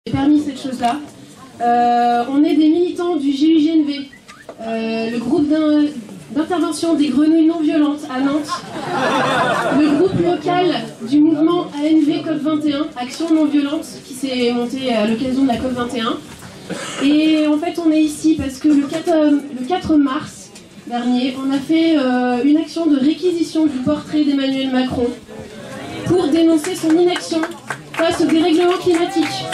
permis cette chose-là. On est des militants du GUGNV, le groupe d'intervention des grenouilles non violentes à Nantes, le groupe local du mouvement ANV COP21, Action non violente, qui s'est monté à l'occasion de la COP21. Et en fait, on est ici parce que le 4 mars dernier, on a fait une action de réquisition du portrait d'Emmanuel Macron pour dénoncer son inaction face au dérèglement climatique.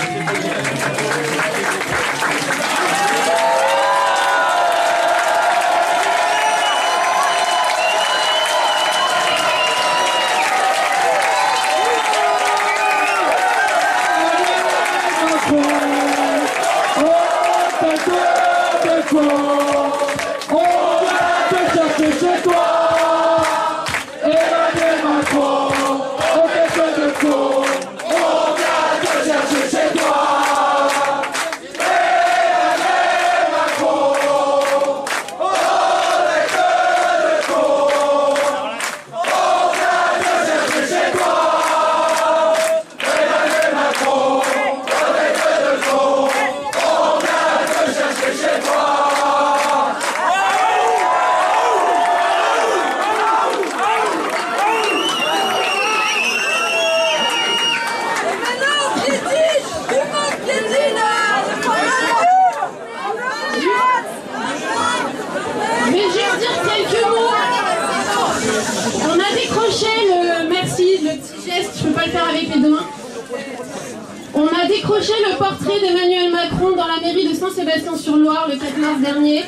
On a décroché le portrait d'Emmanuel Macron dans la mairie de Saint-Sébastien-sur-Loire le 4 mars dernier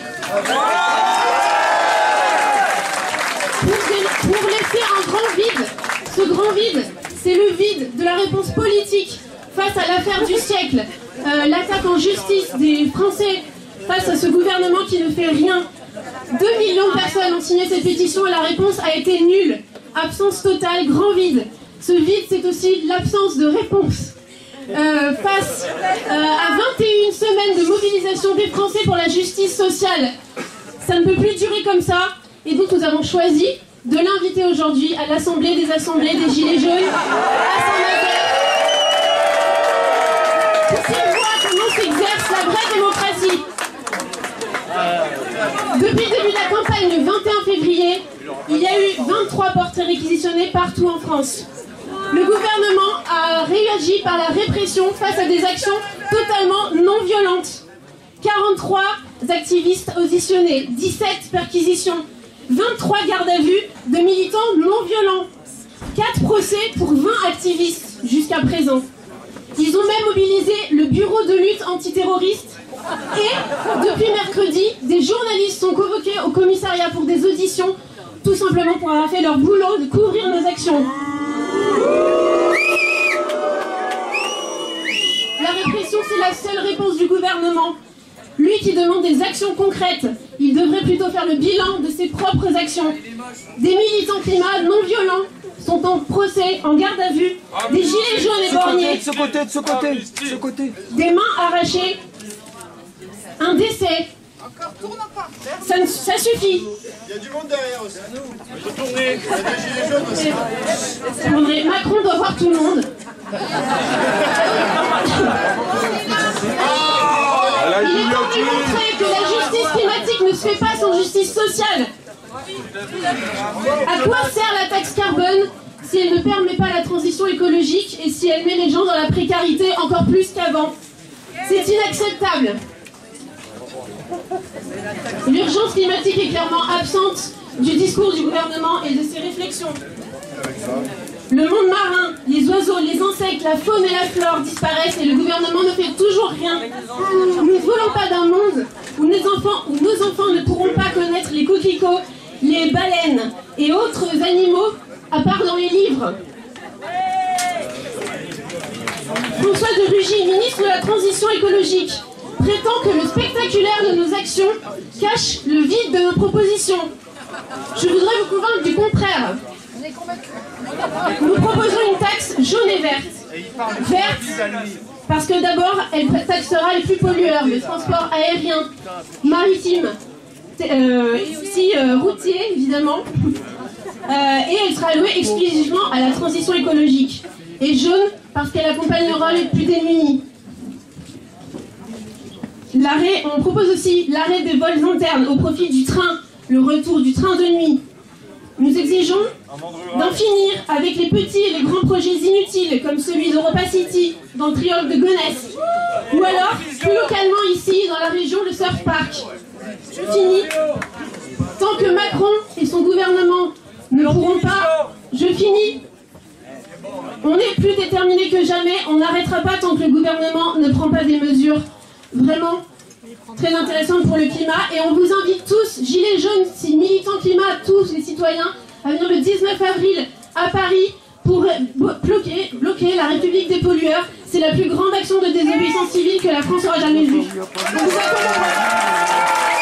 pour laisser un grand vide. Ce grand vide, c'est le vide de la réponse politique face à l'affaire du siècle, l'attaque en justice des Français face à ce gouvernement qui ne fait rien. 2 millions de personnes ont signé cette pétition et la réponse a été nulle. Absence totale, grand vide. Ce vide, c'est aussi l'absence de réponse. Face à 21 semaines de mobilisation des Français pour la justice sociale. Ça ne peut plus durer comme ça. Et donc nous avons choisi de l'inviter aujourd'hui à l'Assemblée des Assemblées des Gilets jaunes à Saint-Nazaire pour qu'il voit comment s'exerce la vraie démocratie. Depuis le début de la campagne, le 21 février, il y a eu 23 portraits réquisitionnés partout en France. Le gouvernement a réagi par la répression face à des actions totalement non violentes. 43 activistes auditionnés, 17 perquisitions, 23 gardes à vue de militants non violents, 4 procès pour 20 activistes jusqu'à présent. Ils ont même mobilisé le bureau de lutte antiterroriste et depuis mercredi, des journalistes sont convoqués au commissariat pour des auditions, tout simplement pour avoir fait leur boulot de couvrir nos actions. La répression, c'est la seule réponse du gouvernement. Lui qui demande des actions concrètes, il devrait plutôt faire le bilan de ses propres actions. Des militants climat non violents sont en procès, en garde à vue, des gilets jaunes éborgnés, de ce côté. Des mains arrachées, un décès. Ça suffit. Il y a du monde derrière aussi. Retournez. Il y a des gilets jaunes aussi. Macron doit voir tout le monde. Il est temps de montrer que la justice climatique ne se fait pas sans justice sociale. À quoi sert la taxe carbone si elle ne permet pas la transition écologique et si elle met les gens dans la précarité encore plus qu'avant? C'est inacceptable. L'urgence climatique est clairement absente du discours du gouvernement et de ses réflexions. Le monde marin, les oiseaux, les insectes, la faune et la flore disparaissent et le gouvernement ne fait toujours rien. Nous ne voulons pas d'un monde où nos enfants ne pourront pas connaître les coquelicots, les baleines et autres animaux à part dans les livres. François de Rugy, ministre de la Transition écologique, prétend que le spectaculaire de nos actions cache le vide de nos propositions. Je voudrais vous convaincre du contraire. Nous proposons une taxe jaune et verte. Verte, parce que d'abord, elle taxera les plus pollueurs, le transport aérien, maritime, et aussi routier, évidemment. Et elle sera allouée exclusivement à la transition écologique. Et jaune, parce qu'elle accompagnera les plus démunis. On propose aussi l'arrêt des vols internes au profit du train, le retour du train de nuit. Nous exigeons d'en finir avec les petits et les grands projets inutiles comme celui d'Europa City dans le triangle de Gonesse. Ou alors, plus localement ici, dans la région, le Surf Park. Je finis. Tant que Macron et son gouvernement ne pourront pas... Je finis. On est plus déterminés que jamais. On n'arrêtera pas tant que le gouvernement ne prend pas des mesures vraiment très intéressantes pour le climat. Et on vous invite tous, gilets jaunes, militants climat, tous les citoyens, à venir le 19 avril à Paris pour bloquer la République des pollueurs. C'est la plus grande action de désobéissance civile que la France aura jamais vue. On vous accompagne.